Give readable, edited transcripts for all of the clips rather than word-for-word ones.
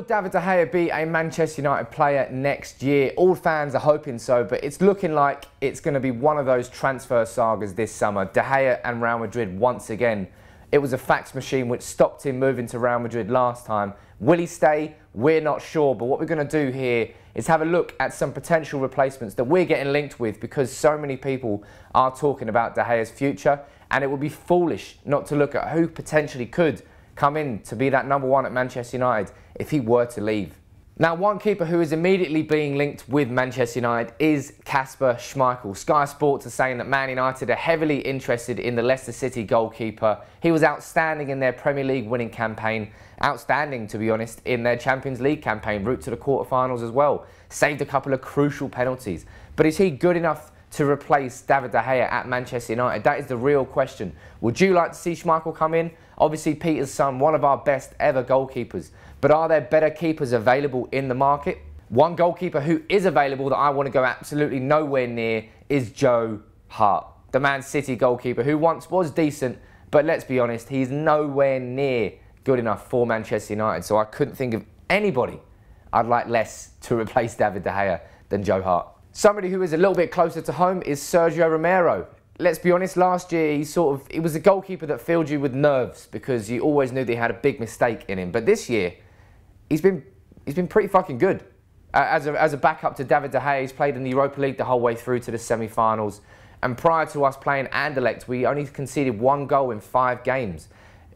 David de Gea be a Manchester United player next year? All fans are hoping so, but it's looking like it's going to be one of those transfer sagas this summer. De Gea and Real Madrid once again. It was a fax machine which stopped him moving to Real Madrid last time. Will he stay? We're not sure, but what we're going to do here is have a look at some potential replacements that we're getting linked with, because so many people are talking about De Gea's future, and it would be foolish not to look at who potentially could come in to be that #1 at Manchester United if he were to leave. Now, one keeper who is immediately being linked with Manchester United is Kasper Schmeichel. Sky Sports are saying that Man United are heavily interested in the Leicester City goalkeeper. He was outstanding in their Premier League winning campaign, outstanding to be honest in their Champions League campaign, route to the quarterfinals as well. Saved a couple of crucial penalties. But is he good enough to replace David de Gea at Manchester United? That is the real question. Would you like to see Schmeichel come in? Obviously, Peter's son, one of our best ever goalkeepers. But are there better keepers available in the market? One goalkeeper who is available that I want to go absolutely nowhere near is Joe Hart, the Man City goalkeeper who once was decent, but let's be honest, he's nowhere near good enough for Manchester United. So I couldn't think of anybody I'd like less to replace David de Gea than Joe Hart. Somebody who is a little bit closer to home is Sergio Romero. Let's be honest, last year he was a goalkeeper that filled you with nerves because you always knew that he had a big mistake in him. But this year, he's been pretty fucking good. As a backup to David de Gea, he's played in the Europa League the whole way through to the semi-finals. And prior to us playing Anderlecht, we only conceded 1 goal in 5 games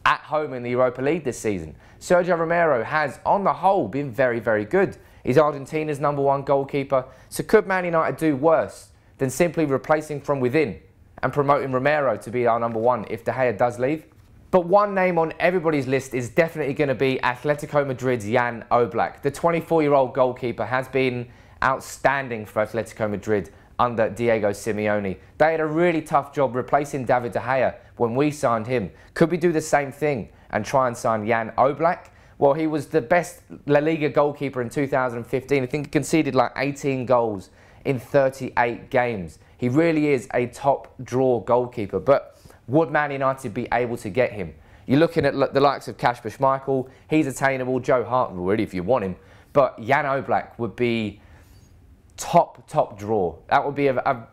at home in the Europa League this season. Sergio Romero has, on the whole, been very, very good. He's Argentina's #1 goalkeeper. So could Man United do worse than simply replacing from within and promoting Romero to be our #1 if De Gea does leave? But one name on everybody's list is definitely going to be Atletico Madrid's Jan Oblak. The 24-year-old goalkeeper has been outstanding for Atletico Madrid under Diego Simeone. They had a really tough job replacing David de Gea when we signed him. Could we do the same thing and try and sign Jan Oblak? Well, he was the best La Liga goalkeeper in 2015. I think he conceded like 18 goals in 38 games. He really is a top draw goalkeeper. But would Man United be able to get him? You're looking at the likes of Kasper Schmeichel. He's attainable. Joe Hart, really, if you want him. But Jan Oblak would be top draw. That would be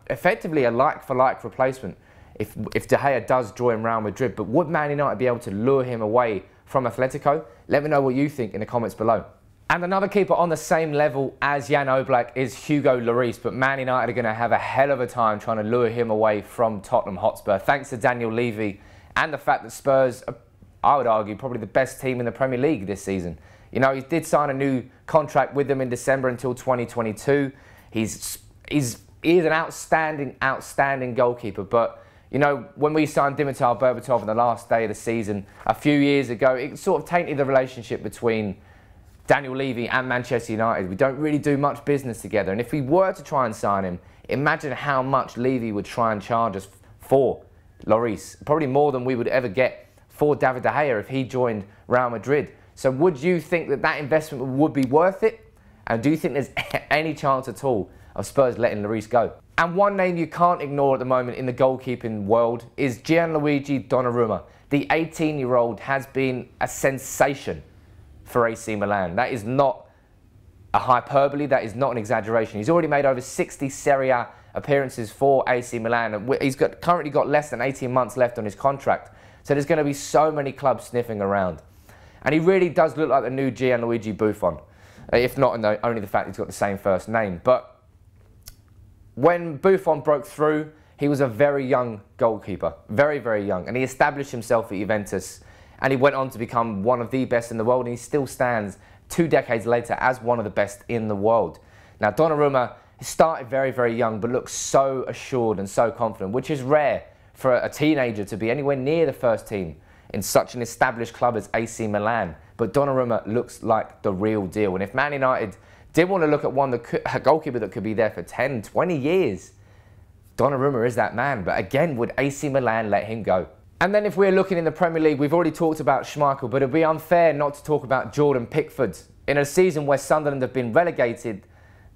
effectively a like-for-like replacement if De Gea does join Real Madrid. But would Man United be able to lure him away from Atletico? Let me know what you think in the comments below. And another keeper on the same level as Jan Oblak is Hugo Lloris, but Man United are going to have a hell of a time trying to lure him away from Tottenham Hotspur, thanks to Daniel Levy and the fact that Spurs are, I would argue, probably the best team in the Premier League this season. You know, he did sign a new contract with them in December until 2022. He's an outstanding goalkeeper, but you know, when we signed Dimitar Berbatov on the last day of the season a few years ago, it sort of tainted the relationship between Daniel Levy and Manchester United. We don't really do much business together. And if we were to try and sign him, imagine how much Levy would try and charge us for Lloris. Probably more than we would ever get for David de Gea if he joined Real Madrid. So would you think that that investment would be worth it? And do you think there's any chance at all of Spurs letting Lloris go? And one name you can't ignore at the moment in the goalkeeping world is Gianluigi Donnarumma. The 18-year-old has been a sensation for AC Milan. That is not a hyperbole, that is not an exaggeration. He's already made over 60 Serie A appearances for AC Milan. And he's currently got less than 18 months left on his contract. So there's going to be so many clubs sniffing around. And he really does look like the new Gianluigi Buffon, if not only the fact he's got the same first name. But when Buffon broke through, he was a very young goalkeeper, very, very young. And he established himself at Juventus. And he went on to become one of the best in the world. And he still stands 2 decades later as one of the best in the world. Now, Donnarumma started very, very young, but looks so assured and so confident, which is rare for a teenager to be anywhere near the first team in such an established club as AC Milan. But Donnarumma looks like the real deal. And if Man United did want to look at a goalkeeper that could be there for 10, 20 years, Donnarumma is that man. But again, would AC Milan let him go? And then if we're looking in the Premier League, we've already talked about Schmeichel, but it would be unfair not to talk about Jordan Pickford. In a season where Sunderland have been relegated,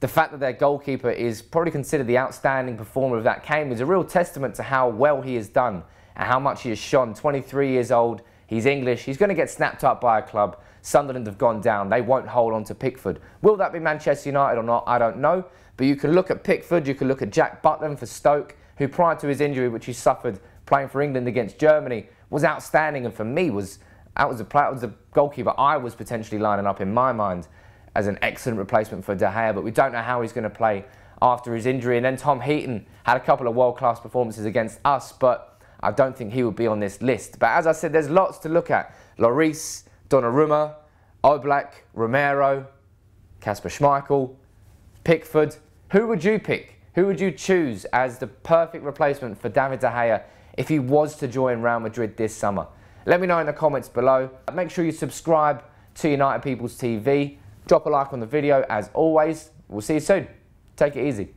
the fact that their goalkeeper is probably considered the outstanding performer of that game is a real testament to how well he has done and how much he has shone. 23 years old, He's English. He's going to get snapped up by a club. Sunderland have gone down. They won't hold on to Pickford. Will that be Manchester United or not? I don't know. But you can look at Pickford. You can look at Jack Butland for Stoke, who prior to his injury, which he suffered playing for England against Germany, was outstanding. And for me, that was a goalkeeper I was potentially lining up in my mind as an excellent replacement for De Gea. But we don't know how he's going to play after his injury. And then Tom Heaton had a couple of world-class performances against us, but I don't think he would be on this list. But as I said, there's lots to look at. Lloris, Donnarumma, Oblak, Romero, Kasper Schmeichel, Pickford. Who would you pick? Who would you choose as the perfect replacement for David de Gea if he was to join Real Madrid this summer? Let me know in the comments below. Make sure you subscribe to United People's TV. Drop a like on the video as always. We'll see you soon. Take it easy.